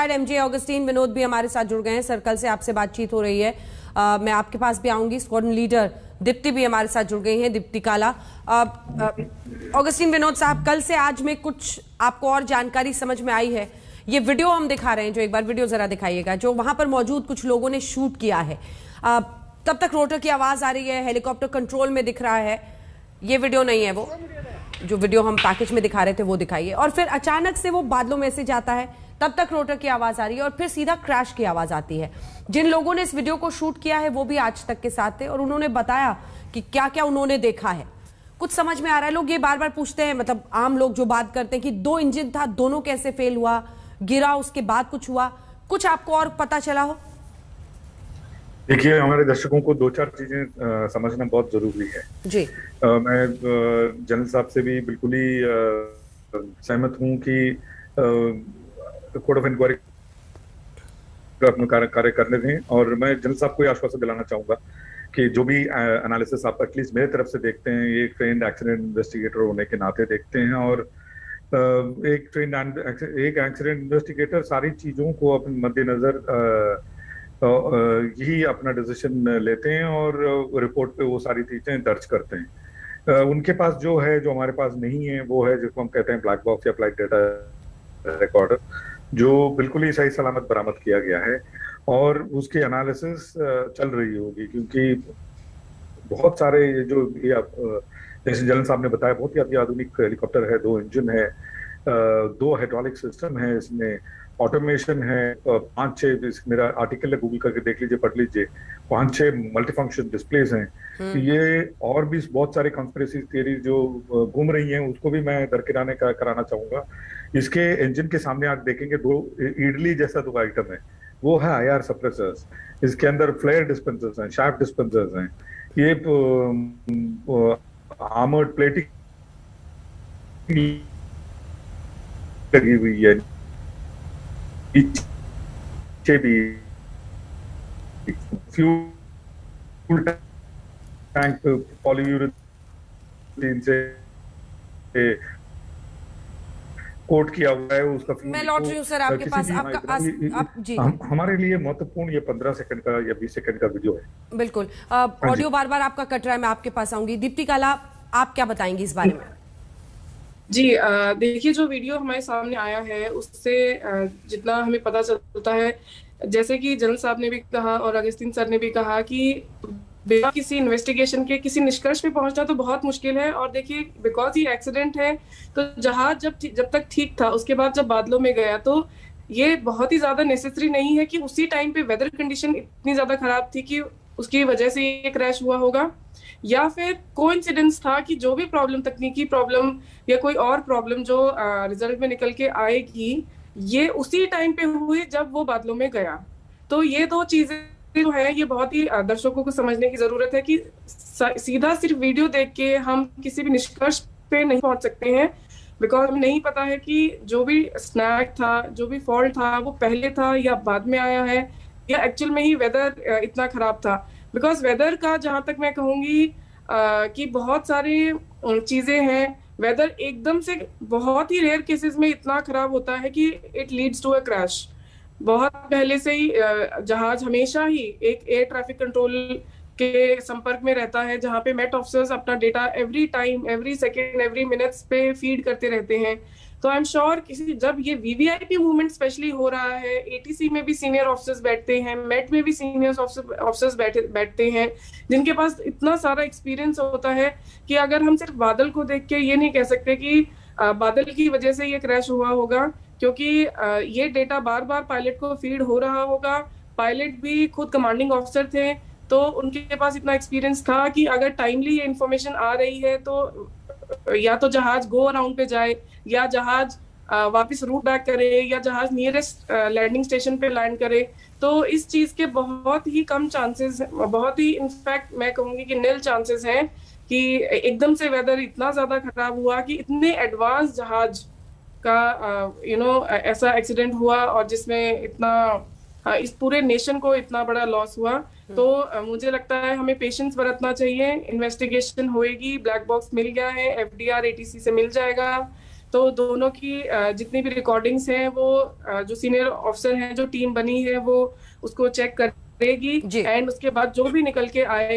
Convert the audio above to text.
MJ Augustine Vinod भी हमारे साथ जुड़ गए हैं। सर्कल से आपसे बातचीत हो रही है। मैं आपके पास भी आऊंगी। स्क्वाड्रन लीडर दीप्ति भी हमारे साथ जुड़ गई हैं, दीप्ति काला। ऑगस्टीन विनोद साहब, कल से आज में कुछ आपको और जानकारी समझ में आई है? ये वीडियो हम दिखा रहे हैं, जो एक बार वीडियो जरा दिखाइएगा, जो वहां पर मौजूद कुछ लोगों ने शूट किया है। तब तक रोटर की आवाज आ रही है, हेलीकॉप्टर कंट्रोल में दिख रहा है। ये वीडियो नहीं है, वो जो वीडियो हम पैकेज में दिखा रहे थे वो दिखाइए। और फिर अचानक से वो बादलों में से जाता है, तब तक रोटर की आवाज आ रही है और फिर सीधा क्रैश की आवाज आती है। जिन लोगों ने इस वीडियो को शूट किया है वो भी आज तक के साथ थे और उन्होंने बताया कि क्या क्या उन्होंने देखा है। कुछ समझ में आ रहा है? लोग ये बार बार पूछते हैं, मतलब आम लोग जो बात करते हैं कि 2 इंजन था, दोनों कैसे फेल हुआ, गिरा, उसके बाद कुछ हुआ। कुछ आपको और पता चला हो? देखिए, हमारे दर्शकों को 2-4 चीजें समझना बहुत जरूरी है जी। मैं जनरल साहब से भी बिल्कुल ही सहमत हूं कि कोर्ट ऑफ इंक्वायरी अपना कार्य करने दें। और मैं जनरल साहब को आश्वासन दिलाना चाहूंगा कि जो भी एनालिसिस आप एटलीस्ट मेरे तरफ से देखते हैं, ये एक ट्रेंड एक्सीडेंट इन्वेस्टिगेटर होने के नाते देखते हैं। और एक एक्सीडेंट इन्वेस्टिगेटर सारी चीजों को अपने मद्देनजर यही अपना डिसीजन लेते हैं और रिपोर्ट पे वो सारी चीजें दर्ज करते हैं। उनके पास जो है, जो हमारे पास नहीं है, वो है जिसको हम कहते हैं ब्लैक बॉक्स या फ्लाइट डेटा रिकॉर्डर, जो बिल्कुल ही सही सलामत बरामद किया गया है और उसकी एनालिसिस चल रही होगी। क्योंकि बहुत सारे जैसे जनरल साहब ने बताया, बहुत ही अति आधुनिक हेलीकॉप्टर है, 2 इंजन है, 2 हाइड्रोलिक सिस्टम है, इसमें ऑटोमेशन है, 5-6, मेरा आर्टिकल है, गूगल करके देख लीजिए, पढ़ लीजिए, 5-6 मल्टीफंक्शन डिस्प्लेज हैं। तो ये और भी बहुत सारी कॉन्स्पिरेसी थियरी जो घूम रही हैं, उसको भी मैं दरकिनारे कराना चाहूंगा। इसके इंजन के सामने आप देखेंगे 2 इडली जैसा 2 आइटम है, वो है IR सप्रेसर्स। इसके अंदर फ्लेयर डिस्पेंसर्स हैं, शाफ्ट डिस्पेंसर्स हैं, ये आर्मर्ड प्लेटिंग लगी हुई है, पीछे भी फ्यूल टैंक पॉलीयूरेथेन से कोट किया हुआ है उसका। मैं लौट रही हूँ सर आपके पास। जी। हमारे लिए महत्वपूर्ण ये 15 सेकंड का या 20 सेकंड का वीडियो है। बिल्कुल। ऑडियो बार बार आपका कट रहा है, मैं आपके पास आऊंगी। दीप्ति काला, आप क्या बताएंगी इस बारे में? जी, देखिए, जो वीडियो हमारे सामने आया है उससे जितना हमें पता चलता है, जैसे कि जनरल साहब ने भी कहा और अगस्तीन सर ने भी कहा कि बिना किसी इन्वेस्टिगेशन के किसी निष्कर्ष पे पहुंचना तो बहुत मुश्किल है। और देखिए, बिकॉज ये एक्सीडेंट है, तो जहाज जब तक ठीक था, उसके बाद जब बादलों में गया, तो ये बहुत ही ज्यादा नेसेसरी नहीं है कि उसी टाइम पे वेदर कंडीशन इतनी ज्यादा खराब थी कि उसकी वजह से ये क्रैश हुआ होगा, या फिर कोइंसिडेंस था कि जो भी प्रॉब्लम, तकनीकी प्रॉब्लम या कोई और प्रॉब्लम जो रिजल्ट में निकल के आएगी, ये उसी टाइम पे हुई जब वो बादलों में गया। तो ये 2 चीजें जो है, ये बहुत ही दर्शकों को समझने की जरूरत है कि सीधा सिर्फ वीडियो देख के हम किसी भी निष्कर्ष पे नहीं पहुंच सकते हैं, बिकॉज हमें नहीं पता है कि जो भी स्नैक था, जो भी फॉल्ट था, वो पहले था या बाद में आया है, या एक्चुअल में ही वेदर इतना खराब था। बिकॉज वेदर का जहां तक मैं कहूंगी कि बहुत सारी चीजें हैं, वेदर एकदम से बहुत ही रेयर केसेस में इतना खराब होता है कि it leads to a crash. बहुत पहले से ही जहाज हमेशा ही एक एयर ट्रैफिक कंट्रोल के संपर्क में रहता है, जहां पे मेट ऑफिसर्स अपना data every time, every second, every minutes पे फीड करते रहते हैं। तो आई एम श्योर जब ये वीवीआईपी मूवमेंट स्पेशली हो रहा है, एटीसी में भी सीनियर ऑफिसर्स बैठते हैं, मेट में भी सीनियर ऑफिसर्स बैठते हैं, जिनके पास इतना सारा एक्सपीरियंस होता है कि अगर हम सिर्फ बादल को देख के ये नहीं कह सकते कि बादल की वजह से ये क्रैश हुआ होगा, क्योंकि ये डेटा बार बार पायलट को फीड हो रहा होगा। पायलट भी खुद कमांडिंग ऑफिसर थे, तो उनके पास इतना एक्सपीरियंस था कि अगर टाइमली ये इन्फॉर्मेशन आ रही है तो या तो जहाज गो अराउंड पे जाए, या जहाज वापस रूट बैक करे, या जहाज नियरेस्ट लैंडिंग स्टेशन पे लैंड करे। तो इस चीज के बहुत ही कम चांसेस, बहुत ही इनफैक्ट मैं कहूंगी कि नील चांसेस हैं कि एकदम से वेदर इतना ज्यादा खराब हुआ कि इतने एडवांस जहाज का ऐसा एक्सीडेंट हुआ और जिसमें इतना इस पूरे नेशन को इतना बड़ा लॉस हुआ। तो मुझे लगता है हमें पेशेंस बरतना चाहिए। इन्वेस्टिगेशन होएगी, ब्लैक बॉक्स मिल गया है, FDR ATC से मिल जाएगा, तो दोनों की जितनी भी रिकॉर्डिंग्स हैं वो जो सीनियर ऑफिसर हैं, जो टीम बनी है वो उसको चेक करेगी जी। एंड उसके बाद जो भी निकल के आए